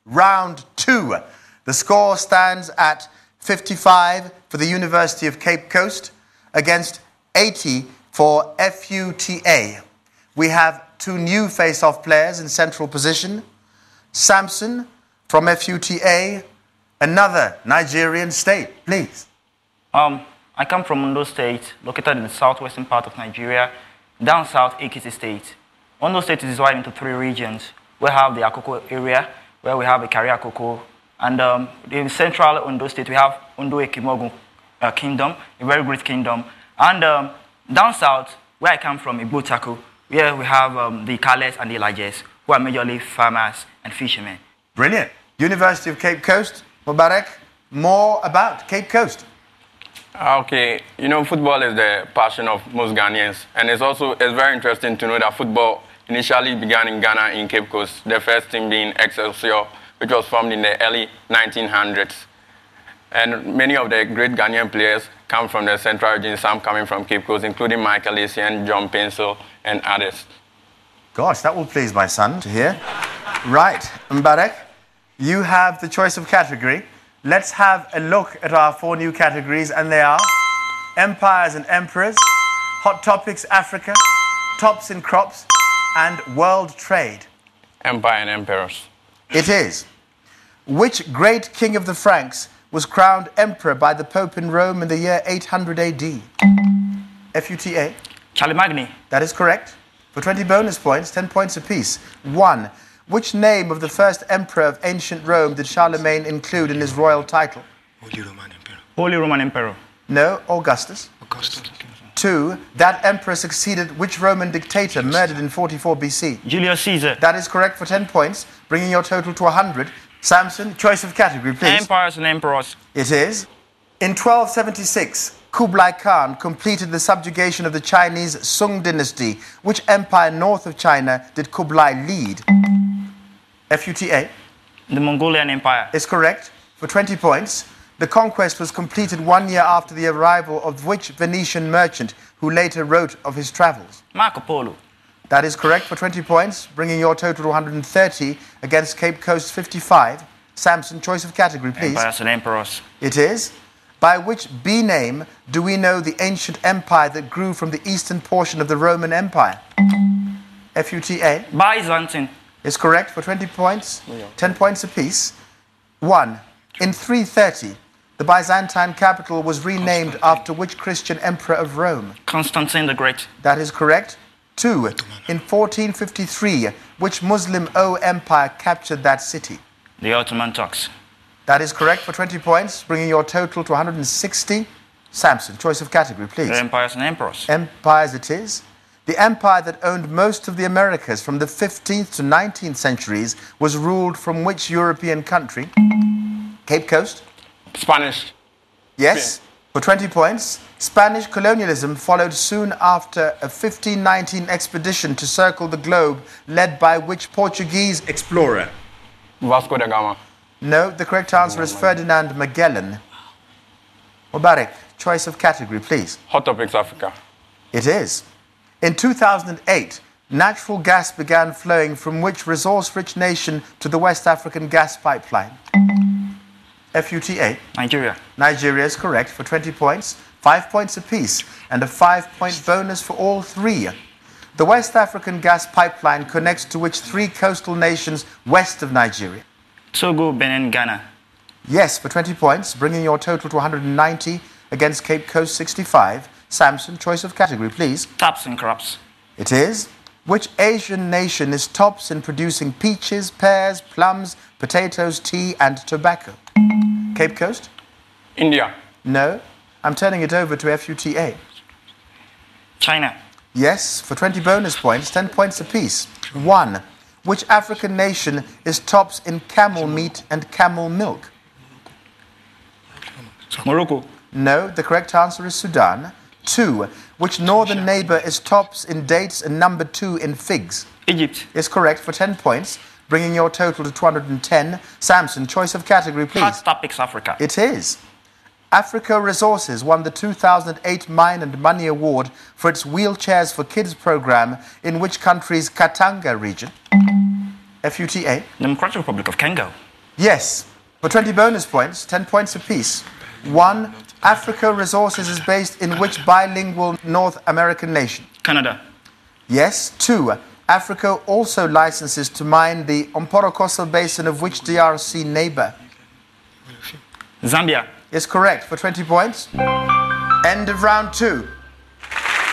round 2. The score stands at 55 for the University of Cape Coast against 80 for FUTA. We have 2 new face-off players in central position. Samson from FUTA, another Nigerian state, please. I come from Ondo State, located in the southwestern part of Nigeria, down south, Ekiti State. Ondo State is divided into 3 regions. We have the Akoko area, where we have the Kari Akoko, and in central Ondo State, we have Ondo Ekimogu Kingdom, a very great kingdom. And down south, where I come from, Ibotako, where we have the Kales and the Lajes, who are majorly farmers and fishermen. Brilliant. University of Cape Coast, Mubarak, more about Cape Coast. Okay, you know, football is the passion of most Ghanaians, and it's very interesting to know that football initially began in Ghana in Cape Coast, the first team being Excelsior, which was formed in the early 1900s. And many of the great Ghanaian players come from the central region, some coming from Cape Coast, including Michael Essien, John Pencil, and others. Gosh, that will please my son to hear. Right, Mbarek, you have the choice of category. Let's have a look at our 4 new categories, and they are Empires and Emperors, Hot Topics Africa, Tops in Crops, and World Trade. Empire and Emperors. It is. Which great king of the Franks was crowned emperor by the Pope in Rome in the year 800 AD? FUTA. Charlemagne. That is correct. For 20 bonus points, 10 points apiece. 1. Which name of the first emperor of ancient Rome did Charlemagne include in his royal title? Holy Roman Emperor. Holy Roman Emperor. No, Augustus. Augustus. 2. That emperor succeeded which Roman dictator murdered in 44 BC? Julius Caesar. That is correct for 10 points, bringing your total to 100. Samson, choice of category, please. Empires and Emperors. It is. In 1276, Kublai Khan completed the subjugation of the Chinese Sung dynasty. Which empire north of China did Kublai lead? FUTA. The Mongolian Empire. Is correct for 20 points. The conquest was completed 1 year after the arrival of which Venetian merchant who later wrote of his travels? Marco Polo. That is correct for 20 points, bringing your total to 130 against Cape Coast 55. Samson, choice of category, please. Empires and Emperors. It is. By which B name do we know the ancient empire that grew from the eastern portion of the Roman Empire? FUTA. Byzantine. Is correct for 20 points, 10 points apiece. 1. In 330, the Byzantine capital was renamed after which Christian emperor of Rome? Constantine the Great. That is correct. 2. In 1453, which Muslim empire captured that city? The Ottoman Turks. That is correct for 20 points, bringing your total to 160. Samson, choice of category, please. The Empires and Emperors. Empires it is. The empire that owned most of the Americas from the 15th to 19th centuries was ruled from which European country? Cape Coast? Spanish. Yes, Spain. for 20 points. Spanish colonialism followed soon after a 1519 expedition to circle the globe led by which Portuguese explorer? Vasco da Gama. No, the correct answer is Ferdinand Magellan. Mubarak, choice of category, please. Hot Topics Africa. It is. In 2008, natural gas began flowing from which resource-rich nation to the West African gas pipeline? FUTA. Nigeria. Nigeria is correct for 20 points, 5 points apiece, and a 5-point bonus for all 3. The West African gas pipeline connects to which 3 coastal nations west of Nigeria? Togo, Benin, Ghana. Yes, for 20 points, bringing your total to 190 against Cape Coast 65. Samson, choice of category, please. Tops and Crops. It is. Which Asian nation is tops in producing peaches, pears, plums, potatoes, tea, and tobacco? Cape Coast? India. No. I'm turning it over to FUTA. China. Yes, for 20 bonus points, 10 points apiece. 1. Which African nation is tops in camel meat and camel milk? Morocco. No, the correct answer is Sudan. 2. Which northern neighbour is tops in dates and number 2 in figs? Egypt. Is correct for 10 points, bringing your total to 210. Samson, choice of category, please. Hot Topics Africa. It is. Africo Resources won the 2008 Mine and Money Award for its Wheelchairs for Kids program in which country's Katanga region? FUTA. Democratic Republic of Congo. Yes. For 20 bonus points, 10 points apiece. 1. Africo Resources is based in which bilingual North American nation? Canada. Yes. 2. Africa also licenses to mine the Mporokoso Basin of which DRC neighbour? Zambia. Is correct for 20 points. End of round 2.